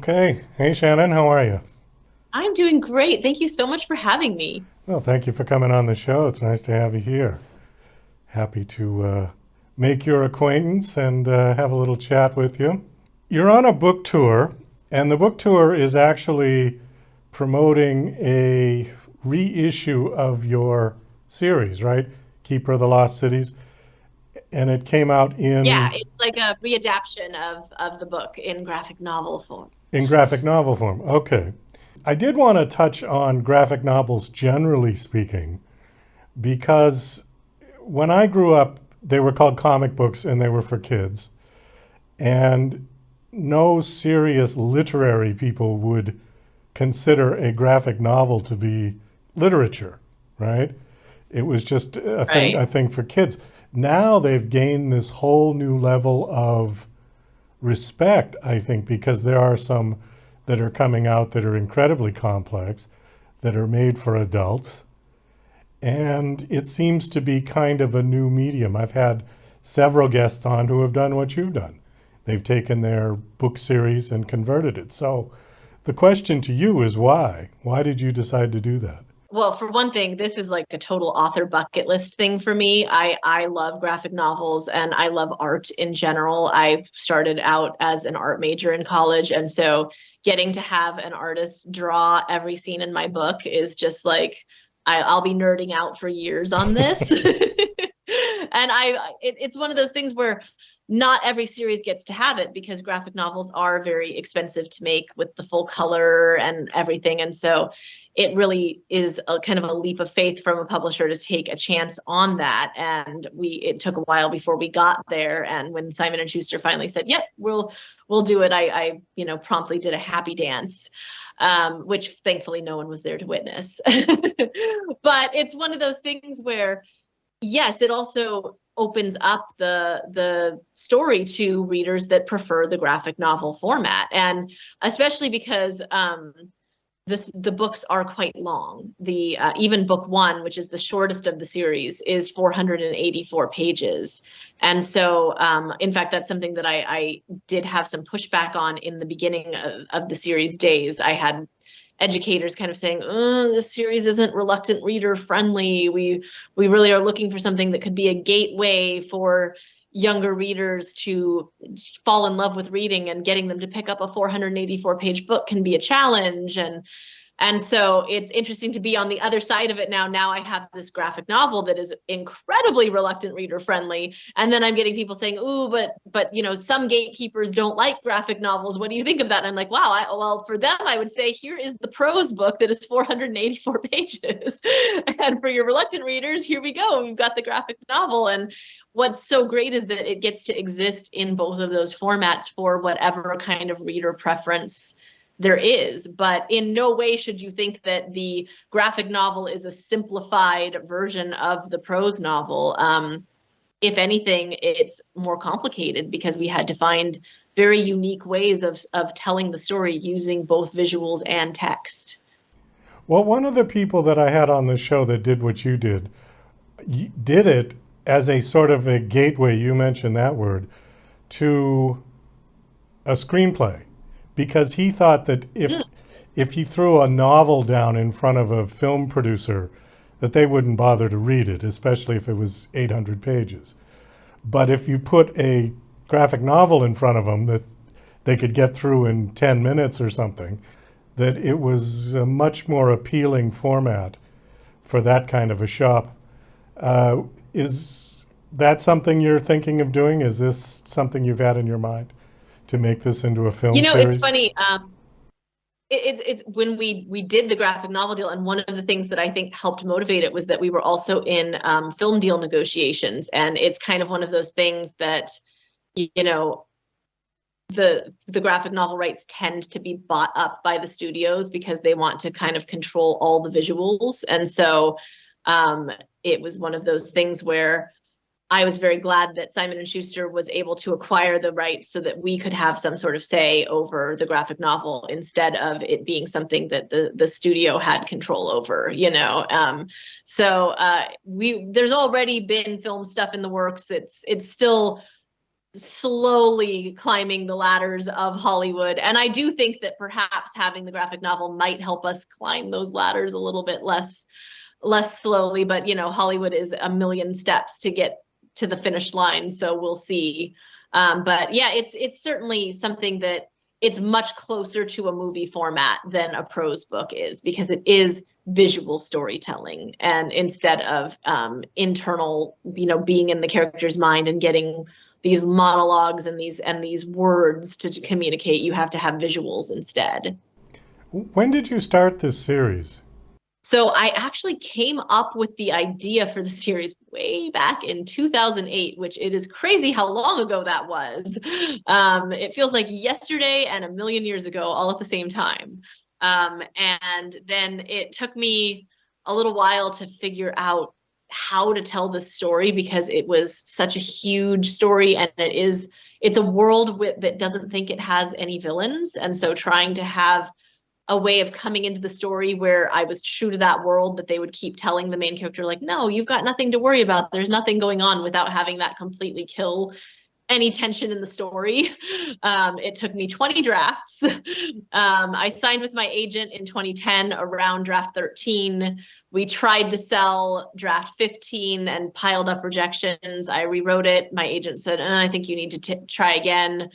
Okay. Hey, Shannon, how are you? I'm doing great. Thank you so much for having me. Well, thank you for coming on the show. It's nice to have you here. Happy to make your acquaintance and have a little chat with you. You're on a book tour, and the book tour is actually promoting a reissue of your series, right? Keeper of the Lost Cities. And it came out Yeah, in it's like a readaptation of the book in graphic novel form. graphic novel form. Okay. I did want to touch on graphic novels generally speaking, because when I grew up, they were called comic books and they were for kids. And no serious literary people would consider a graphic novel to be literature, right? It was just Right. a thing for kids. Now they've gained this whole new level of respect, I think, because there are some that are coming out that are incredibly complex, that are made for adults, and it seems to be kind of a new medium. I've had several guests on who have done what you've done. They've taken their book series and converted it. So the question to you is why? Why did you decide to do that? Well, for one thing, this is like a total author bucket list thing for me. I love graphic novels and I love art in general. I started out as an art major in college, and so getting to have an artist draw every scene in my book is just like I'll be nerding out for years on this. And it's one of those things where not every series gets to have it because graphic novels are very expensive to make with the full color and everything. And so it really is a kind of a leap of faith from a publisher to take a chance on that. And it took a while before we got there. And when Simon and Schuster finally said, "Yep, we'll do it," I promptly did a happy dance. Which thankfully no one was there to witness. But it's one of those things where yes, it also opens up the story to readers that prefer the graphic novel format, and especially because the books are quite long. The even book one, which is the shortest of the series, is 484 pages, and so in fact that's something that I did have some pushback on in the beginning of the series days. I had educators kind of saying, "Oh, this series isn't reluctant reader friendly. We really are looking for something that could be a gateway for younger readers to fall in love with reading, and getting them to pick up a 484 page book can be a challenge." And so it's interesting to be on the other side of it now. Now I have this graphic novel that is incredibly reluctant reader friendly. And then I'm getting people saying, "Ooh, but some gatekeepers don't like graphic novels. What do you think of that?" And I'm like, wow, well, for them, I would say, here is the prose book that is 484 pages. And for your reluctant readers, here we go. We've got the graphic novel. And what's so great is that it gets to exist in both of those formats for whatever kind of reader preference there is. But in no way should you think that the graphic novel is a simplified version of the prose novel. If anything, it's more complicated because we had to find very unique ways of telling the story using both visuals and text. Well, one of the people that I had on the show that did what you did it as a sort of a gateway, you mentioned that word, to a screenplay, because he thought that Mm. if he threw a novel down in front of a film producer, that they wouldn't bother to read it, especially if it was 800 pages. But if you put a graphic novel in front of them that they could get through in 10 minutes or something, that it was a much more appealing format for that kind of a shop. Is that something you're thinking of doing? Is this something you've had in your mind to make this into a film It's series? funny. It's when we did the graphic novel deal, and one of the things that I think helped motivate it was that we were also in film deal negotiations, and it's kind of one of those things that you know the graphic novel rights tend to be bought up by the studios because they want to kind of control all the visuals. And so it was one of those things where I was very glad that Simon and Schuster was able to acquire the rights so that we could have some sort of say over the graphic novel instead of it being something that the studio had control over. So we there's already been film stuff in the works. It's still slowly climbing the ladders of Hollywood. And I do think that perhaps having the graphic novel might help us climb those ladders a little bit less slowly. But Hollywood is a million steps to get to the finish line, so we'll see. But yeah, it's certainly something that it's much closer to a movie format than a prose book is, because it is visual storytelling, and instead of internal, being in the character's mind and getting these monologues and these words to communicate, you have to have visuals instead. When did you start this series? So I actually came up with the idea for the series way back in 2008, which it is crazy how long ago that was. It feels like yesterday and a million years ago, all at the same time. And then it took me a little while to figure out how to tell this story, because it was such a huge story, and it's a world that doesn't think it has any villains. And so trying to have a way of coming into the story where I was true to that world, that they would keep telling the main character, like, no, you've got nothing to worry about, there's nothing going on, without having that completely kill any tension in the story. It took me 20 drafts. I signed with my agent in 2010 around draft 13. We tried to sell draft 15 and piled up rejections. I rewrote it. My agent said, I think you need to try again.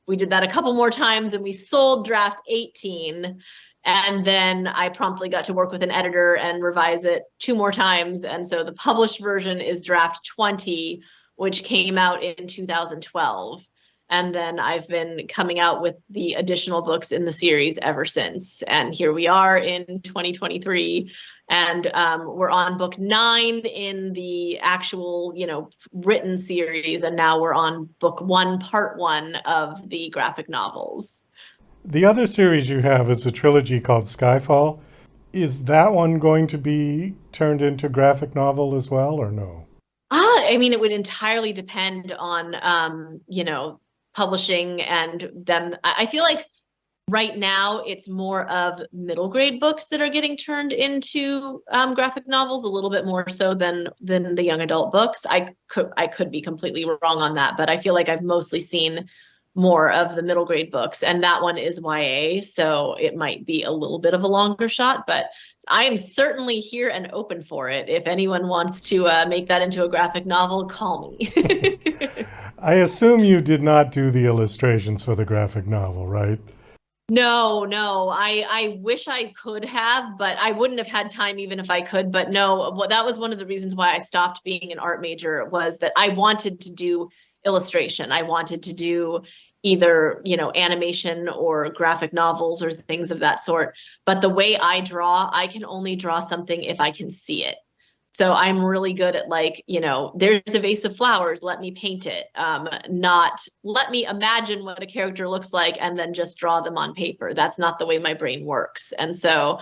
We did that a couple more times, and we sold draft 18. And then I promptly got to work with an editor and revise it 2 more times. And so the published version is draft 20, which came out in 2012. And then I've been coming out with the additional books in the series ever since. And here we are in 2023. And we're on book 9 in the actual, written series. And now we're on book 1, part 1 of the graphic novels. The other series you have is a trilogy called Skyfall. Is that one going to be turned into graphic novel as well, or no? I mean, it would entirely depend on, publishing and them. I feel like right now it's more of middle grade books that are getting turned into graphic novels, a little bit more so than the young adult books. I could be completely wrong on that, but I feel like I've mostly seen more of the middle grade books, and that one is YA, so it might be a little bit of a longer shot, but I am certainly here and open for it. If anyone wants to make that into a graphic novel, call me. I assume you did not do the illustrations for the graphic novel, right? No. I wish I could have, but I wouldn't have had time even if I could. But no, that was one of the reasons why I stopped being an art major, was that I wanted to do illustration. I wanted to do either, animation or graphic novels or things of that sort. But the way I draw, I can only draw something if I can see it. So I'm really good at, like, there's a vase of flowers, let me paint it. Not let me imagine what a character looks like and then just draw them on paper. That's not the way my brain works. And so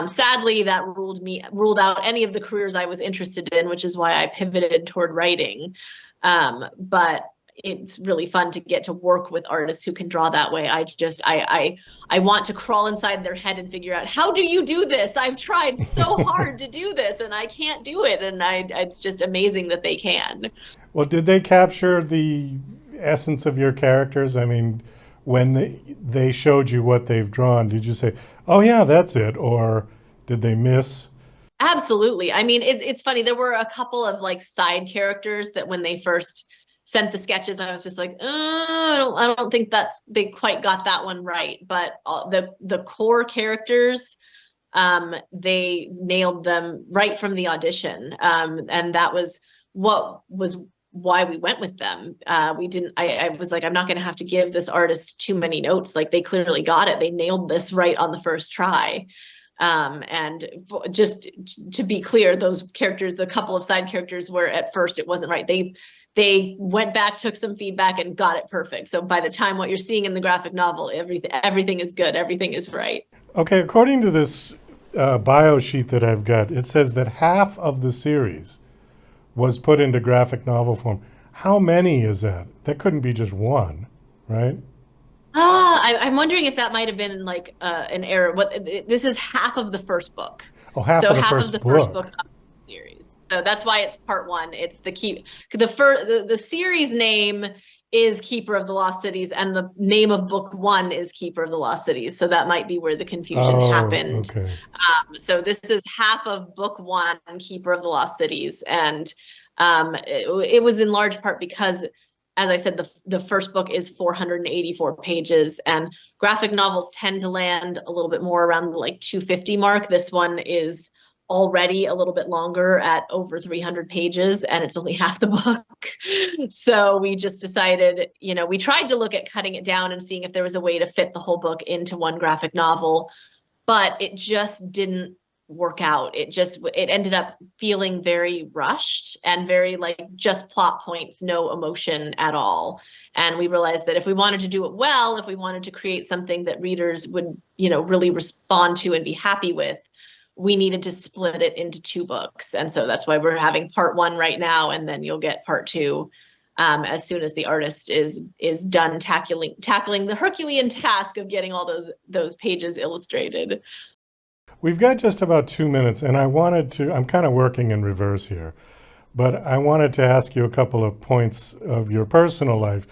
sadly, that ruled out any of the careers I was interested in, which is why I pivoted toward writing. But it's really fun to get to work with artists who can draw that way. I want to crawl inside their head and figure out, how do you do this? I've tried so hard to do this and I can't do it. And it's just amazing that they can. Well, did they capture the essence of your characters? I mean, when they showed you what they've drawn, did you say, oh yeah, that's it? Or did they miss? Absolutely. I mean, it's funny. There were a couple of, like, side characters that when they first sent the sketches, I was just like, I don't think they quite got that one right. But the core characters, they nailed them right from the audition. And that was why we went with them. I was like, I'm not going to have to give this artist too many notes. Like, they clearly got it. They nailed this right on the first try. And just to be clear, those characters, the couple of side characters, where at first it wasn't right, they went back, took some feedback, and got it perfect. So by the time what you're seeing in the graphic novel, everything is good, everything is right. Okay, according to this bio sheet that I've got, it says that half of the series was put into graphic novel form. How many is that? That couldn't be just one, right? I'm wondering if that might have been like an error. This is half of the first book. Oh, half So of the half first of the book. first book of the series. So that's why it's part 1. It's the series name is Keeper of the Lost Cities, and the name of book one is Keeper of the Lost Cities. So that might be where the confusion happened. Okay. So this is half of book one, Keeper of the Lost Cities. And it was in large part because, as I said, the first book is 484 pages, and graphic novels tend to land a little bit more around the like 250 mark. This one is already a little bit longer at over 300 pages, and it's only half the book. So we just decided, we tried to look at cutting it down and seeing if there was a way to fit the whole book into one graphic novel, but it just didn't work out. It ended up feeling very rushed and very like just plot points, no emotion at all. And we realized that if we wanted to do it well, if we wanted to create something that readers would, really respond to and be happy with, we needed to split it into two books. And so that's why we're having part one right now, and then you'll get part two as soon as the artist is done tackling the Herculean task of getting all those pages illustrated. We've got just about 2 minutes, and I'm kind of working in reverse here, but I wanted to ask you a couple of points of your personal life.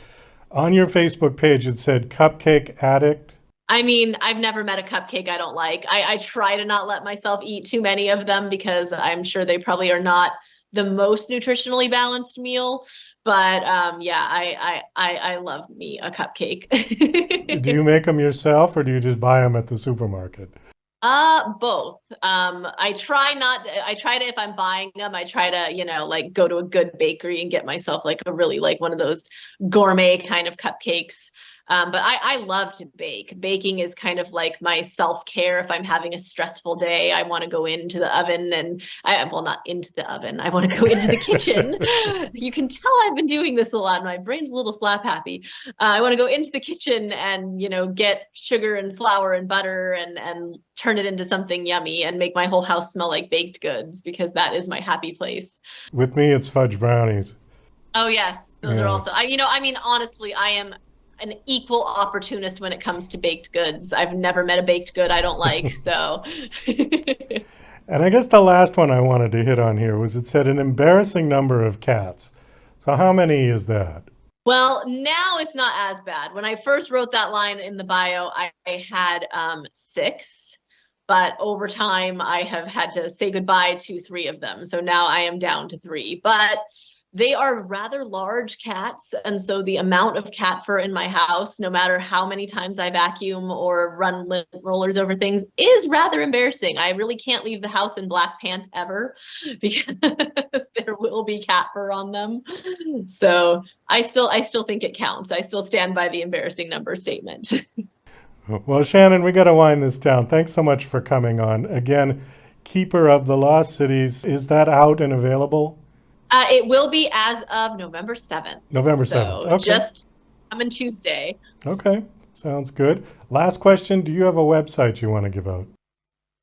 On your Facebook page, it said Cupcake Addict. I mean, I've never met a cupcake I don't like. I try to not let myself eat too many of them because I'm sure they probably are not the most nutritionally balanced meal. But yeah, I love me a cupcake. Do you make them yourself, or do you just buy them at the supermarket? Both. I try to, if I'm buying them, I try to, like go to a good bakery and get myself like a really like one of those gourmet kind of cupcakes. But I love to bake. Baking is kind of like my self-care. If I'm having a stressful day, I want to go into the oven not into the oven. I want to go into the kitchen. You can tell I've been doing this a lot. My brain's a little slap happy. I want to go into the kitchen and, get sugar and flour and butter and turn it into something yummy and make my whole house smell like baked goods, because that is my happy place. With me, it's fudge brownies. Oh, yes. Those are also, honestly, I am an equal opportunist when it comes to baked goods. I've never met a baked good I don't like, so. And I guess the last one I wanted to hit on here was it said an embarrassing number of cats. So how many is that? Well, now it's not as bad. When I first wrote that line in the bio, I had 6, but over time I have had to say goodbye to 3 of them. So now I am down to 3, but they are rather large cats, and so the amount of cat fur in my house, no matter how many times I vacuum or run lint rollers over things, is rather embarrassing. I really can't leave the house in black pants ever because there will be cat fur on them. So I still think it counts. I still stand by the embarrassing number statement. Well, Shannon, we got to wind this down. Thanks so much for coming on. Again, Keeper of the Lost Cities, is that out and available? It will be as of November 7th. November 7th. So okay. Just coming Tuesday. Okay. Sounds good. Last question. Do you have a website you want to give out?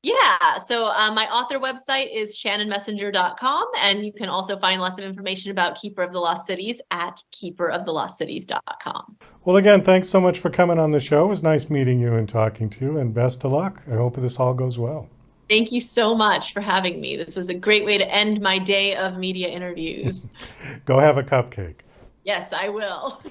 Yeah. So my author website is shannonmessenger.com. And you can also find lots of information about Keeper of the Lost Cities at keeperofTheLostCities.com. Well, again, thanks so much for coming on the show. It was nice meeting you and talking to you, and best of luck. I hope this all goes well. Thank you so much for having me. This was a great way to end my day of media interviews. Go have a cupcake. Yes, I will.